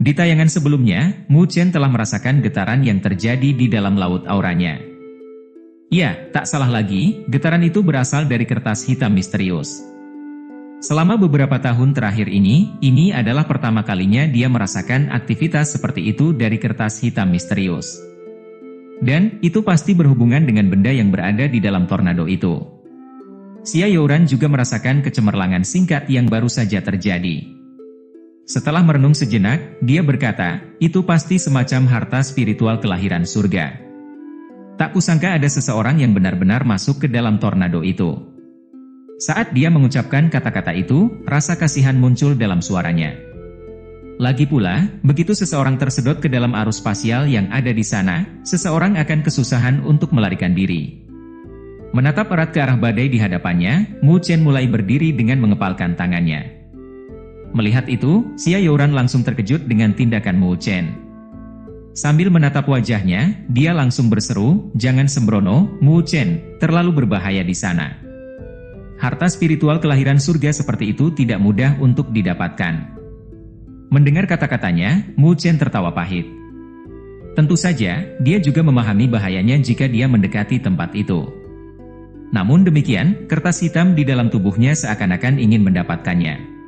Di tayangan sebelumnya, Mu Chen telah merasakan getaran yang terjadi di dalam laut auranya. Ya, tak salah lagi, getaran itu berasal dari kertas hitam misterius. Selama beberapa tahun terakhir ini adalah pertama kalinya dia merasakan aktivitas seperti itu dari kertas hitam misterius. Dan, itu pasti berhubungan dengan benda yang berada di dalam tornado itu. Xia Youran juga merasakan kecemerlangan singkat yang baru saja terjadi. Setelah merenung sejenak, dia berkata, itu pasti semacam harta spiritual kelahiran surga. Tak kusangka ada seseorang yang benar-benar masuk ke dalam tornado itu. Saat dia mengucapkan kata-kata itu, rasa kasihan muncul dalam suaranya. Lagi pula, begitu seseorang tersedot ke dalam arus spasial yang ada di sana, seseorang akan kesusahan untuk melarikan diri. Menatap erat ke arah badai di hadapannya, Mu Chen mulai berdiri dengan mengepalkan tangannya. Melihat itu, Xia Youran langsung terkejut dengan tindakan Mu Chen. Sambil menatap wajahnya, dia langsung berseru, "Jangan sembrono, Mu Chen, terlalu berbahaya di sana." Harta spiritual kelahiran surga seperti itu tidak mudah untuk didapatkan. Mendengar kata-katanya, Mu Chen tertawa pahit. Tentu saja, dia juga memahami bahayanya jika dia mendekati tempat itu. Namun demikian, kertas hitam di dalam tubuhnya seakan-akan ingin mendapatkannya.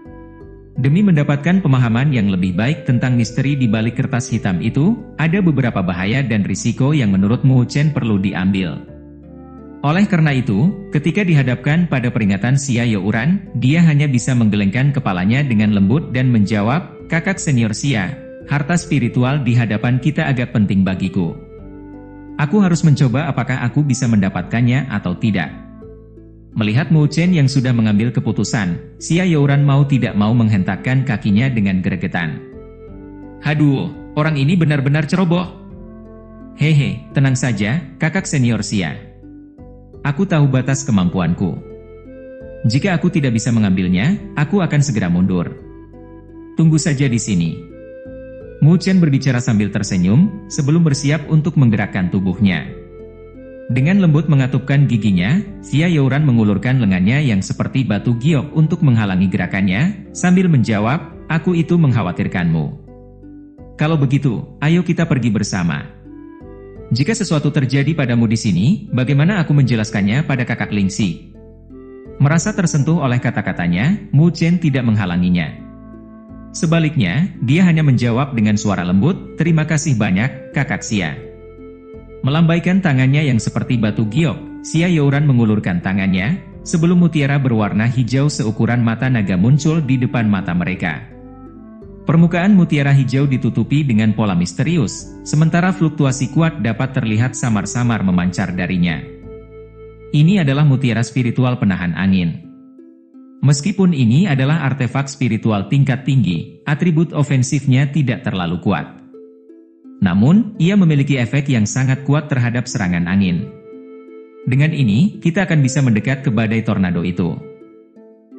Demi mendapatkan pemahaman yang lebih baik tentang misteri di balik kertas hitam itu, ada beberapa bahaya dan risiko yang menurut Mu Chen perlu diambil. Oleh karena itu, ketika dihadapkan pada peringatan Xia Youran, dia hanya bisa menggelengkan kepalanya dengan lembut dan menjawab, "Kakak senior Xia, harta spiritual di hadapan kita agak penting bagiku. Aku harus mencoba apakah aku bisa mendapatkannya atau tidak." Melihat Mu Chen yang sudah mengambil keputusan, Xia Youran mau tidak mau menghentakkan kakinya dengan gregetan. "Haduh, orang ini benar-benar ceroboh." "Hehe, tenang saja, kakak senior Xia. Aku tahu batas kemampuanku. Jika aku tidak bisa mengambilnya, aku akan segera mundur. Tunggu saja di sini." Mu Chen berbicara sambil tersenyum, sebelum bersiap untuk menggerakkan tubuhnya. Dengan lembut mengatupkan giginya, Xia Youran mengulurkan lengannya yang seperti batu giok untuk menghalangi gerakannya, sambil menjawab, "Aku itu mengkhawatirkanmu. Kalau begitu, ayo kita pergi bersama. Jika sesuatu terjadi padamu di sini, bagaimana aku menjelaskannya pada kakak Lingxi?" Merasa tersentuh oleh kata-katanya, Mu Chen tidak menghalanginya. Sebaliknya, dia hanya menjawab dengan suara lembut, "Terima kasih banyak, kakak Xia." Melambaikan tangannya yang seperti batu giok, Xia Youran mengulurkan tangannya, sebelum mutiara berwarna hijau seukuran mata naga muncul di depan mata mereka. Permukaan mutiara hijau ditutupi dengan pola misterius, sementara fluktuasi kuat dapat terlihat samar-samar memancar darinya. Ini adalah mutiara spiritual penahan angin. Meskipun ini adalah artefak spiritual tingkat tinggi, atribut ofensifnya tidak terlalu kuat. Namun, ia memiliki efek yang sangat kuat terhadap serangan angin. Dengan ini, kita akan bisa mendekat ke badai tornado itu.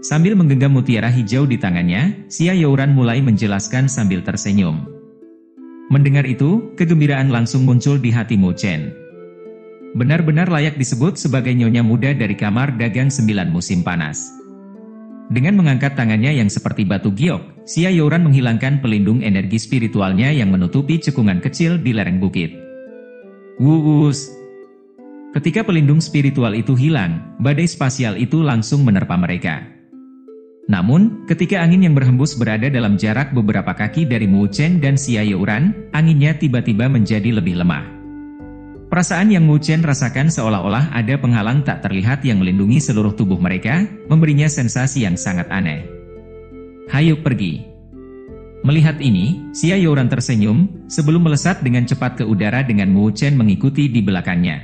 Sambil menggenggam mutiara hijau di tangannya, Xia Youran mulai menjelaskan sambil tersenyum. Mendengar itu, kegembiraan langsung muncul di hati Mu Chen. Benar-benar layak disebut sebagai nyonya muda dari kamar dagang 9 musim panas. Dengan mengangkat tangannya yang seperti batu giok, Xia Youran menghilangkan pelindung energi spiritualnya yang menutupi cekungan kecil di lereng bukit. Wuus! Ketika pelindung spiritual itu hilang, badai spasial itu langsung menerpa mereka. Namun, ketika angin yang berhembus berada dalam jarak beberapa kaki dari Mu Chen dan Xia Youran, anginnya tiba-tiba menjadi lebih lemah. Perasaan yang Mu Chen rasakan seolah-olah ada penghalang tak terlihat yang melindungi seluruh tubuh mereka, memberinya sensasi yang sangat aneh. "Hayo pergi." Melihat ini, Xia Youran tersenyum, sebelum melesat dengan cepat ke udara dengan Mu Chen mengikuti di belakangnya.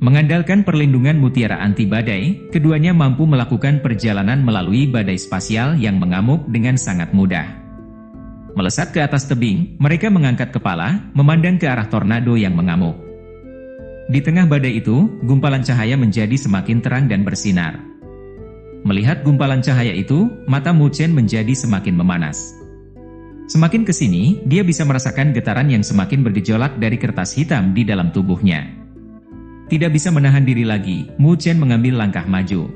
Mengandalkan perlindungan mutiara anti badai, keduanya mampu melakukan perjalanan melalui badai spasial yang mengamuk dengan sangat mudah. Melesat ke atas tebing, mereka mengangkat kepala, memandang ke arah tornado yang mengamuk. Di tengah badai itu, gumpalan cahaya menjadi semakin terang dan bersinar. Melihat gumpalan cahaya itu, mata Mu Chen menjadi semakin memanas. Semakin ke sini, dia bisa merasakan getaran yang semakin bergejolak dari kertas hitam di dalam tubuhnya. Tidak bisa menahan diri lagi, Mu Chen mengambil langkah maju.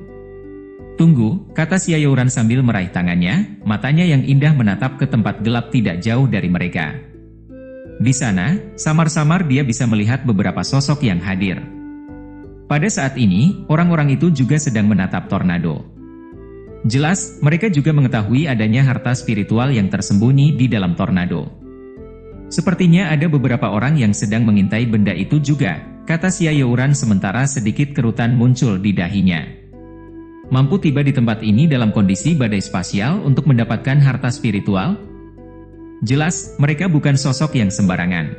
Tunggu, kata Xia Youran sambil meraih tangannya, matanya yang indah menatap ke tempat gelap tidak jauh dari mereka. Di sana, samar-samar dia bisa melihat beberapa sosok yang hadir. Pada saat ini, orang-orang itu juga sedang menatap tornado. Jelas, mereka juga mengetahui adanya harta spiritual yang tersembunyi di dalam tornado. Sepertinya ada beberapa orang yang sedang mengintai benda itu juga, kata Xia Youran sementara sedikit kerutan muncul di dahinya. Mampu tiba di tempat ini dalam kondisi badai spasial untuk mendapatkan harta spiritual? Jelas, mereka bukan sosok yang sembarangan.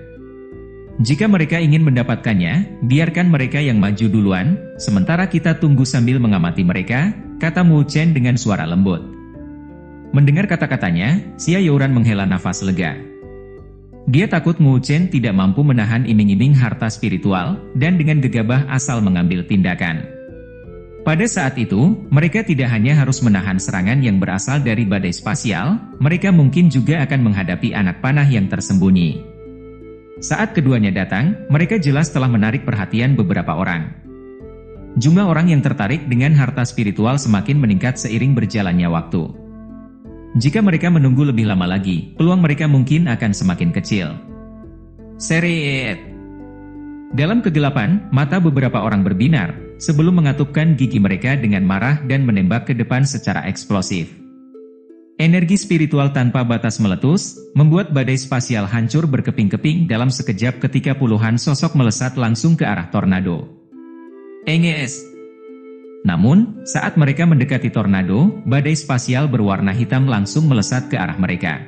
Jika mereka ingin mendapatkannya, biarkan mereka yang maju duluan, sementara kita tunggu sambil mengamati mereka, kata Mu Chen dengan suara lembut. Mendengar kata-katanya, Xia Youran menghela nafas lega. Dia takut Mu Chen tidak mampu menahan iming-iming harta spiritual, dan dengan gegabah asal mengambil tindakan. Pada saat itu, mereka tidak hanya harus menahan serangan yang berasal dari badai spasial, mereka mungkin juga akan menghadapi anak panah yang tersembunyi. Saat keduanya datang, mereka jelas telah menarik perhatian beberapa orang. Jumlah orang yang tertarik dengan harta spiritual semakin meningkat seiring berjalannya waktu. Jika mereka menunggu lebih lama lagi, peluang mereka mungkin akan semakin kecil. Seret. Dalam kegelapan, mata beberapa orang berbinar, sebelum mengatupkan gigi mereka dengan marah dan menembak ke depan secara eksplosif. Energi spiritual tanpa batas meletus, membuat badai spasial hancur berkeping-keping dalam sekejap ketika puluhan sosok melesat langsung ke arah tornado. Enges! Namun, saat mereka mendekati tornado, badai spasial berwarna hitam langsung melesat ke arah mereka.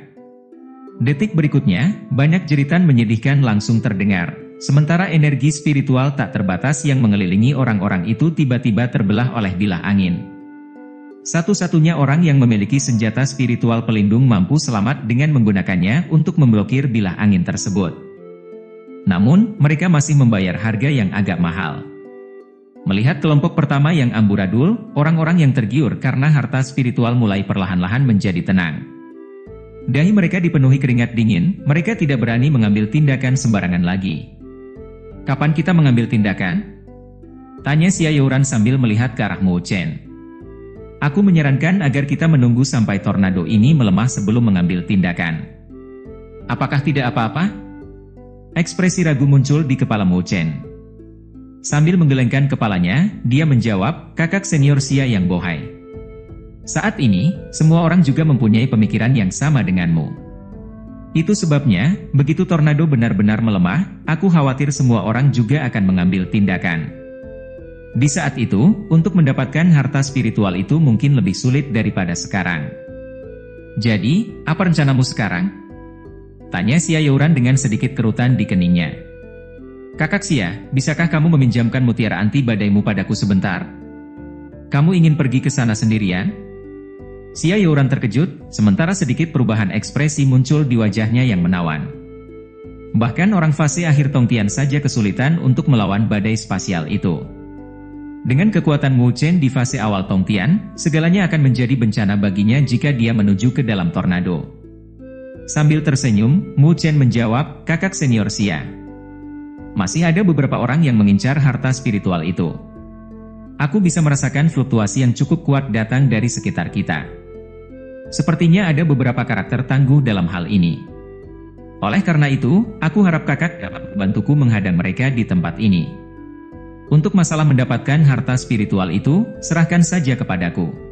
Detik berikutnya, banyak jeritan menyedihkan langsung terdengar. Sementara energi spiritual tak terbatas yang mengelilingi orang-orang itu tiba-tiba terbelah oleh bilah angin. Satu-satunya orang yang memiliki senjata spiritual pelindung mampu selamat dengan menggunakannya untuk memblokir bilah angin tersebut. Namun, mereka masih membayar harga yang agak mahal. Melihat kelompok pertama yang amburadul, orang-orang yang tergiur karena harta spiritual mulai perlahan-lahan menjadi tenang. Dahi mereka dipenuhi keringat dingin, mereka tidak berani mengambil tindakan sembarangan lagi. Kapan kita mengambil tindakan? Tanya Xia Youran sambil melihat ke arah Mu Chen. Aku menyarankan agar kita menunggu sampai tornado ini melemah sebelum mengambil tindakan. Apakah tidak apa-apa? Ekspresi ragu muncul di kepala Mu Chen. Sambil menggelengkan kepalanya, dia menjawab, kakak senior Xia yang bohai. Saat ini, semua orang juga mempunyai pemikiran yang sama denganmu. Itu sebabnya, begitu tornado benar-benar melemah, aku khawatir semua orang juga akan mengambil tindakan. Di saat itu, untuk mendapatkan harta spiritual itu mungkin lebih sulit daripada sekarang. Jadi, apa rencanamu sekarang? Tanya Xia Youran dengan sedikit kerutan di keningnya. Kakak Xia, bisakah kamu meminjamkan mutiara anti badaimu padaku sebentar? Kamu ingin pergi ke sana sendirian? Xia Youran terkejut, sementara sedikit perubahan ekspresi muncul di wajahnya yang menawan. Bahkan orang fase akhir Tongtian saja kesulitan untuk melawan badai spasial itu. Dengan kekuatan Mu Chen di fase awal Tongtian, segalanya akan menjadi bencana baginya jika dia menuju ke dalam tornado. Sambil tersenyum, Mu Chen menjawab, kakak senior Xia. Masih ada beberapa orang yang mengincar harta spiritual itu. Aku bisa merasakan fluktuasi yang cukup kuat datang dari sekitar kita. Sepertinya ada beberapa karakter tangguh dalam hal ini. Oleh karena itu, aku harap kakak dapat membantuku menghadang mereka di tempat ini. Untuk masalah mendapatkan harta spiritual itu, serahkan saja kepadaku.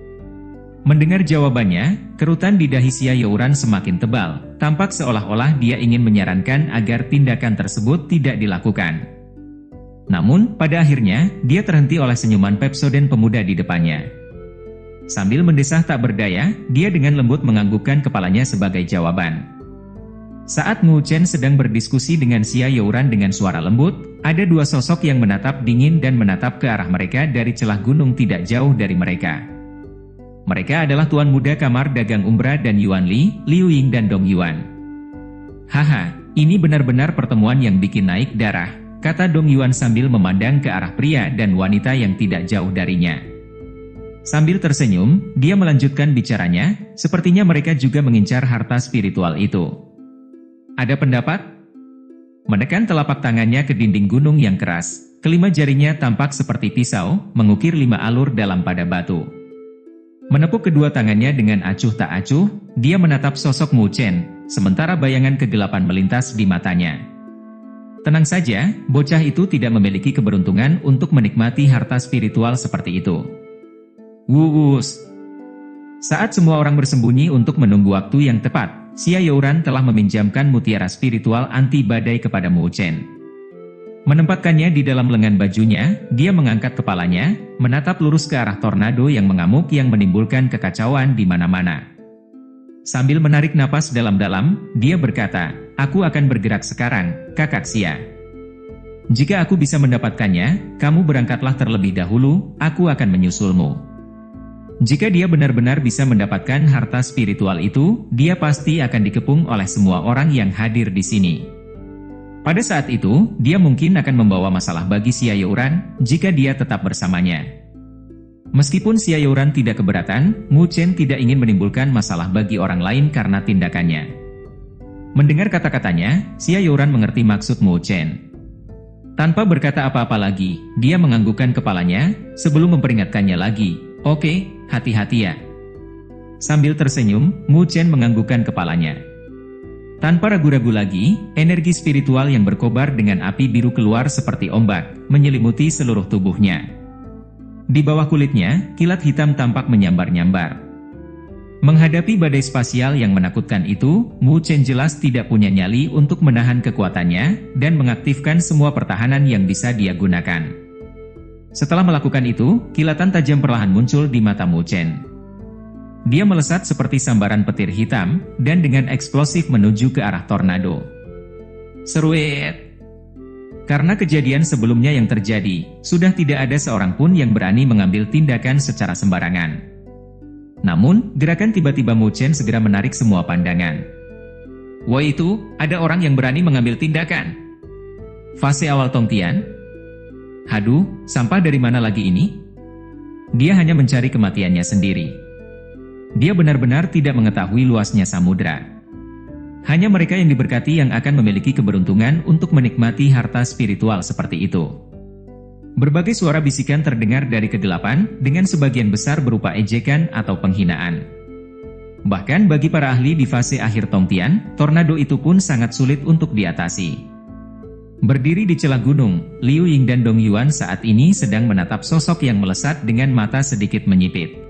Mendengar jawabannya, kerutan di dahi Xia Youran semakin tebal, tampak seolah-olah dia ingin menyarankan agar tindakan tersebut tidak dilakukan. Namun, pada akhirnya, dia terhenti oleh senyuman Pepsoden pemuda di depannya. Sambil mendesah tak berdaya, dia dengan lembut menganggukkan kepalanya sebagai jawaban. Saat Mu Chen sedang berdiskusi dengan Xia Youran dengan suara lembut, ada dua sosok yang menatap dingin dan menatap ke arah mereka dari celah gunung tidak jauh dari mereka. Mereka adalah Tuan Muda Kamar Dagang Umbra dan Yuan Li, Liu Ying dan Dong Yuan. Haha, ini benar-benar pertemuan yang bikin naik darah, kata Dong Yuan sambil memandang ke arah pria dan wanita yang tidak jauh darinya. Sambil tersenyum, dia melanjutkan bicaranya, sepertinya mereka juga mengincar harta spiritual itu. Ada pendapat? Menekan telapak tangannya ke dinding gunung yang keras, kelima jarinya tampak seperti pisau, mengukir 5 alur dalam pada batu. Menepuk kedua tangannya dengan acuh tak acuh, dia menatap sosok Mu Chen, sementara bayangan kegelapan melintas di matanya. Tenang saja, bocah itu tidak memiliki keberuntungan untuk menikmati harta spiritual seperti itu. Wuus. Saat semua orang bersembunyi untuk menunggu waktu yang tepat, Xia Youran telah meminjamkan mutiara spiritual anti badai kepada Mu Chen. Menempatkannya di dalam lengan bajunya, dia mengangkat kepalanya, menatap lurus ke arah tornado yang mengamuk yang menimbulkan kekacauan di mana-mana. Sambil menarik napas dalam-dalam, dia berkata, "Aku akan bergerak sekarang, Kakak Xia. Jika aku bisa mendapatkannya, kamu berangkatlah terlebih dahulu, aku akan menyusulmu." Jika dia benar-benar bisa mendapatkan harta spiritual itu, dia pasti akan dikepung oleh semua orang yang hadir di sini. Pada saat itu, dia mungkin akan membawa masalah bagi Xia Youran jika dia tetap bersamanya. Meskipun Xia Youran tidak keberatan, Mu Chen tidak ingin menimbulkan masalah bagi orang lain karena tindakannya. Mendengar kata-katanya, Xia Youran mengerti maksud Mu Chen. Tanpa berkata apa-apa lagi, dia menganggukkan kepalanya sebelum memperingatkannya lagi, "Oke, hati-hati ya." Sambil tersenyum, Mu Chen menganggukkan kepalanya. Tanpa ragu-ragu lagi, energi spiritual yang berkobar dengan api biru keluar seperti ombak, menyelimuti seluruh tubuhnya. Di bawah kulitnya, kilat hitam tampak menyambar-nyambar. Menghadapi badai spasial yang menakutkan itu, Mu Chen jelas tidak punya nyali untuk menahan kekuatannya, dan mengaktifkan semua pertahanan yang bisa dia gunakan. Setelah melakukan itu, kilatan tajam perlahan muncul di mata Mu Chen. Dia melesat seperti sambaran petir hitam, dan dengan eksplosif menuju ke arah tornado. Seruit! Karena kejadian sebelumnya yang terjadi, sudah tidak ada seorang pun yang berani mengambil tindakan secara sembarangan. Namun, gerakan tiba-tiba Mu Chen segera menarik semua pandangan. Wah itu, ada orang yang berani mengambil tindakan. Fase awal Tongtian? Haduh, sampah dari mana lagi ini? Dia hanya mencari kematiannya sendiri. Dia benar-benar tidak mengetahui luasnya samudra. Hanya mereka yang diberkati yang akan memiliki keberuntungan untuk menikmati harta spiritual seperti itu. Berbagai suara bisikan terdengar dari kegelapan, dengan sebagian besar berupa ejekan atau penghinaan. Bahkan bagi para ahli di fase akhir Tongtian, tornado itu pun sangat sulit untuk diatasi. Berdiri di celah gunung, Liu Ying dan Dong Yuan saat ini sedang menatap sosok yang melesat dengan mata sedikit menyipit.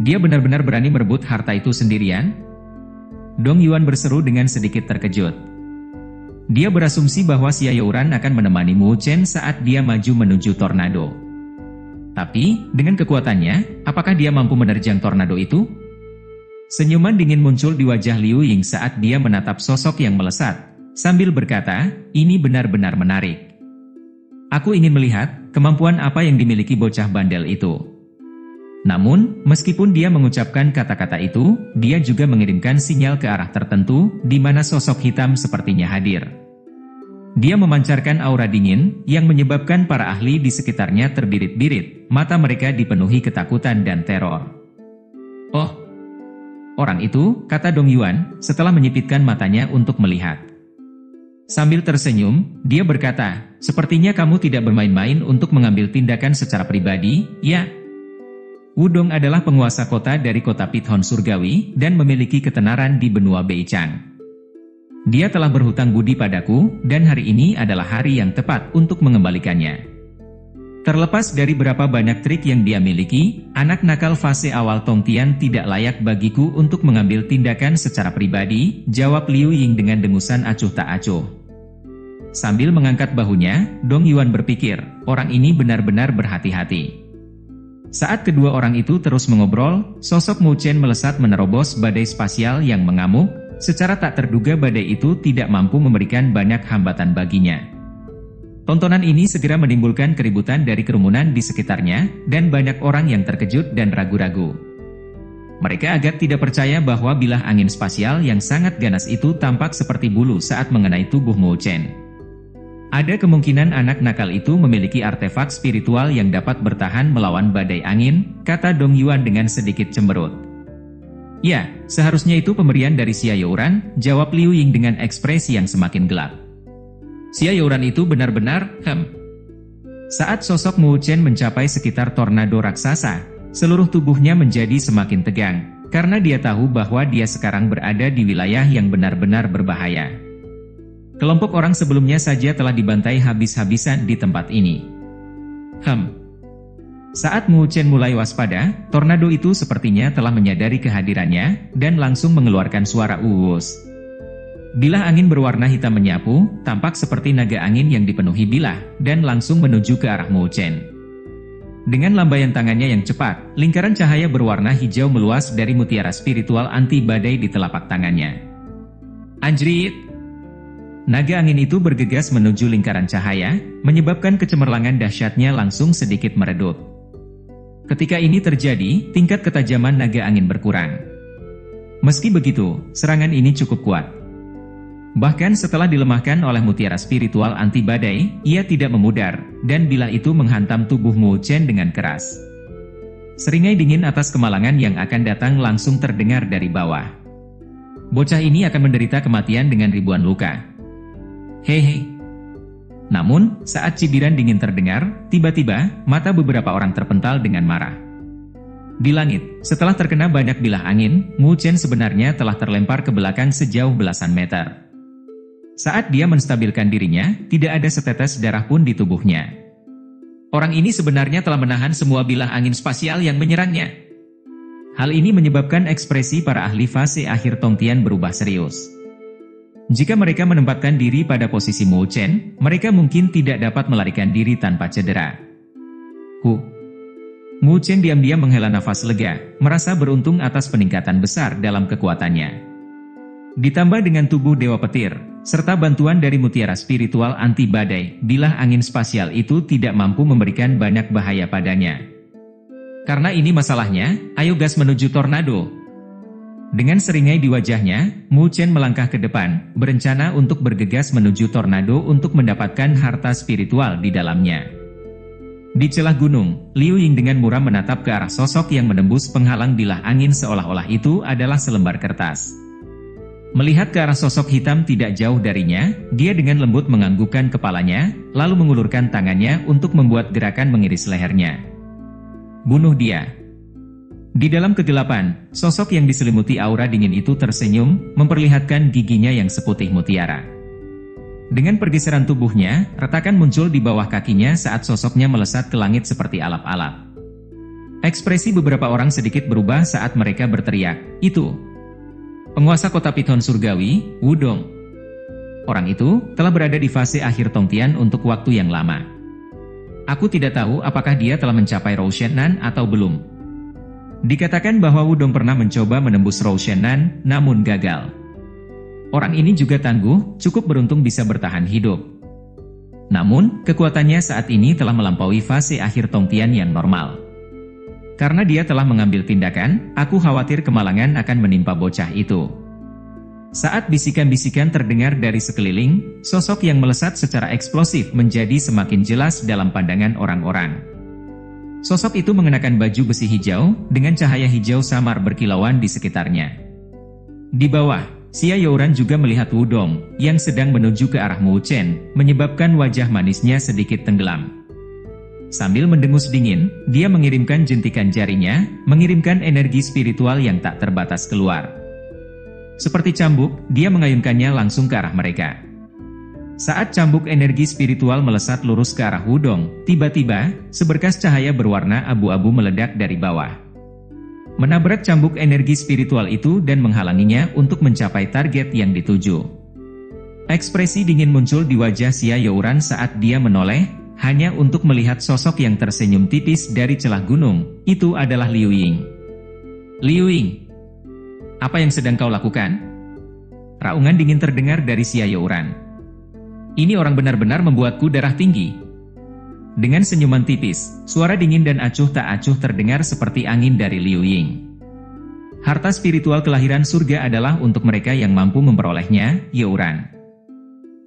Dia benar-benar berani merebut harta itu sendirian? Dong Yuan berseru dengan sedikit terkejut. Dia berasumsi bahwa Xia Youran akan menemani Mu Chen saat dia maju menuju tornado. Tapi, dengan kekuatannya, apakah dia mampu menerjang tornado itu? Senyuman dingin muncul di wajah Liu Ying saat dia menatap sosok yang melesat, sambil berkata, "Ini benar-benar menarik. Aku ingin melihat kemampuan apa yang dimiliki bocah bandel itu." Namun, meskipun dia mengucapkan kata-kata itu, dia juga mengirimkan sinyal ke arah tertentu, di mana sosok hitam sepertinya hadir. Dia memancarkan aura dingin, yang menyebabkan para ahli di sekitarnya terbirit-birit, mata mereka dipenuhi ketakutan dan teror. "Oh, orang itu," kata Dong Yuan, setelah menyipitkan matanya untuk melihat. Sambil tersenyum, dia berkata, "Sepertinya kamu tidak bermain-main untuk mengambil tindakan secara pribadi, ya?" Wudong adalah penguasa kota dari kota Pithon Surgawi dan memiliki ketenaran di benua Beichang. Dia telah berhutang budi padaku, dan hari ini adalah hari yang tepat untuk mengembalikannya. Terlepas dari berapa banyak trik yang dia miliki, anak nakal fase awal Tongtian tidak layak bagiku untuk mengambil tindakan secara pribadi, jawab Liu Ying dengan dengusan acuh tak acuh. Sambil mengangkat bahunya, Dong Yuan berpikir, orang ini benar-benar berhati-hati. Saat kedua orang itu terus mengobrol, sosok Mu Chen melesat menerobos badai spasial yang mengamuk. Secara tak terduga badai itu tidak mampu memberikan banyak hambatan baginya. Tontonan ini segera menimbulkan keributan dari kerumunan di sekitarnya, dan banyak orang yang terkejut dan ragu-ragu. Mereka agak tidak percaya bahwa bilah angin spasial yang sangat ganas itu tampak seperti bulu saat mengenai tubuh Mu Chen. Ada kemungkinan anak nakal itu memiliki artefak spiritual yang dapat bertahan melawan badai angin, kata Dong Yuan dengan sedikit cemberut. Ya, seharusnya itu pemberian dari Xia Youran, jawab Liu Ying dengan ekspresi yang semakin gelap. Xia Youran itu benar-benar, Saat sosok Mu Chen mencapai sekitar tornado raksasa, seluruh tubuhnya menjadi semakin tegang, karena dia tahu bahwa dia sekarang berada di wilayah yang benar-benar berbahaya. Kelompok orang sebelumnya saja telah dibantai habis-habisan di tempat ini. Saat Mu Chen mulai waspada, tornado itu sepertinya telah menyadari kehadirannya, dan langsung mengeluarkan suara uus. Bilah angin berwarna hitam menyapu, tampak seperti naga angin yang dipenuhi bilah, dan langsung menuju ke arah Mu Chen. Dengan lambaian tangannya yang cepat, lingkaran cahaya berwarna hijau meluas dari mutiara spiritual anti badai di telapak tangannya. Anjrit! Naga angin itu bergegas menuju lingkaran cahaya, menyebabkan kecemerlangan dahsyatnya langsung sedikit meredup. Ketika ini terjadi, tingkat ketajaman naga angin berkurang. Meski begitu, serangan ini cukup kuat. Bahkan setelah dilemahkan oleh mutiara spiritual anti badai, ia tidak memudar, dan bilah itu menghantam tubuh Mu Chen dengan keras. Seringai dingin atas kemalangan yang akan datang langsung terdengar dari bawah. Bocah ini akan menderita kematian dengan ribuan luka. Hehe. Namun, saat cibiran dingin terdengar, tiba-tiba, mata beberapa orang terpental dengan marah. Di langit, setelah terkena banyak bilah angin, Mu Chen sebenarnya telah terlempar ke belakang sejauh belasan meter. Saat dia menstabilkan dirinya, tidak ada setetes darah pun di tubuhnya. Orang ini sebenarnya telah menahan semua bilah angin spasial yang menyerangnya. Hal ini menyebabkan ekspresi para ahli fase akhir Tongtian berubah serius. Jika mereka menempatkan diri pada posisi Mu Chen, mereka mungkin tidak dapat melarikan diri tanpa cedera. Mu Chen diam-diam menghela nafas lega, merasa beruntung atas peningkatan besar dalam kekuatannya. Ditambah dengan tubuh Dewa Petir, serta bantuan dari mutiara spiritual anti badai, bilah angin spasial itu tidak mampu memberikan banyak bahaya padanya. Karena ini masalahnya, ayo gas menuju tornado. Dengan seringai di wajahnya, Mu Chen melangkah ke depan, berencana untuk bergegas menuju tornado untuk mendapatkan harta spiritual di dalamnya. Di celah gunung, Liu Ying dengan muram menatap ke arah sosok yang menembus penghalang bilah angin seolah-olah itu adalah selembar kertas. Melihat ke arah sosok hitam tidak jauh darinya, dia dengan lembut menganggukkan kepalanya, lalu mengulurkan tangannya untuk membuat gerakan mengiris lehernya. Bunuh dia. Di dalam kegelapan, sosok yang diselimuti aura dingin itu tersenyum, memperlihatkan giginya yang seputih mutiara. Dengan pergeseran tubuhnya, retakan muncul di bawah kakinya saat sosoknya melesat ke langit seperti alap-alap. Ekspresi beberapa orang sedikit berubah saat mereka berteriak, "Itu penguasa kota Piton Surgawi, Wudong." Orang itu telah berada di fase akhir Tongtian untuk waktu yang lama. Aku tidak tahu apakah dia telah mencapai Roshenan atau belum. Dikatakan bahwa Wudong pernah mencoba menembus Roshenan, namun gagal. Orang ini juga tangguh, cukup beruntung bisa bertahan hidup. Namun, kekuatannya saat ini telah melampaui fase akhir Tongtian yang normal. Karena dia telah mengambil tindakan, aku khawatir kemalangan akan menimpa bocah itu. Saat bisikan-bisikan terdengar dari sekeliling, sosok yang melesat secara eksplosif menjadi semakin jelas dalam pandangan orang-orang. Sosok itu mengenakan baju besi hijau, dengan cahaya hijau samar berkilauan di sekitarnya. Di bawah, Xia Youran juga melihat Wudong, yang sedang menuju ke arah Mu Chen, menyebabkan wajah manisnya sedikit tenggelam. Sambil mendengus dingin, dia mengirimkan jentikan jarinya, mengirimkan energi spiritual yang tak terbatas keluar. Seperti cambuk, dia mengayunkannya langsung ke arah mereka. Saat cambuk energi spiritual melesat lurus ke arah Wudong, tiba-tiba, seberkas cahaya berwarna abu-abu meledak dari bawah. Menabrak cambuk energi spiritual itu dan menghalanginya untuk mencapai target yang dituju. Ekspresi dingin muncul di wajah Xia Youran saat dia menoleh, hanya untuk melihat sosok yang tersenyum tipis dari celah gunung. Itu adalah Liu Ying. Liu Ying, apa yang sedang kau lakukan? Raungan dingin terdengar dari Xia Youran. Ini orang benar-benar membuatku darah tinggi. Dengan senyuman tipis, suara dingin dan acuh tak acuh terdengar seperti angin dari Liu Ying. Harta spiritual kelahiran surga adalah untuk mereka yang mampu memperolehnya, Youran.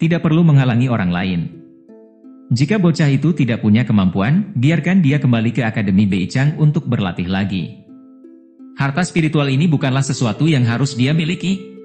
Tidak perlu menghalangi orang lain. Jika bocah itu tidak punya kemampuan, biarkan dia kembali ke Akademi Beichang untuk berlatih lagi. Harta spiritual ini bukanlah sesuatu yang harus dia miliki.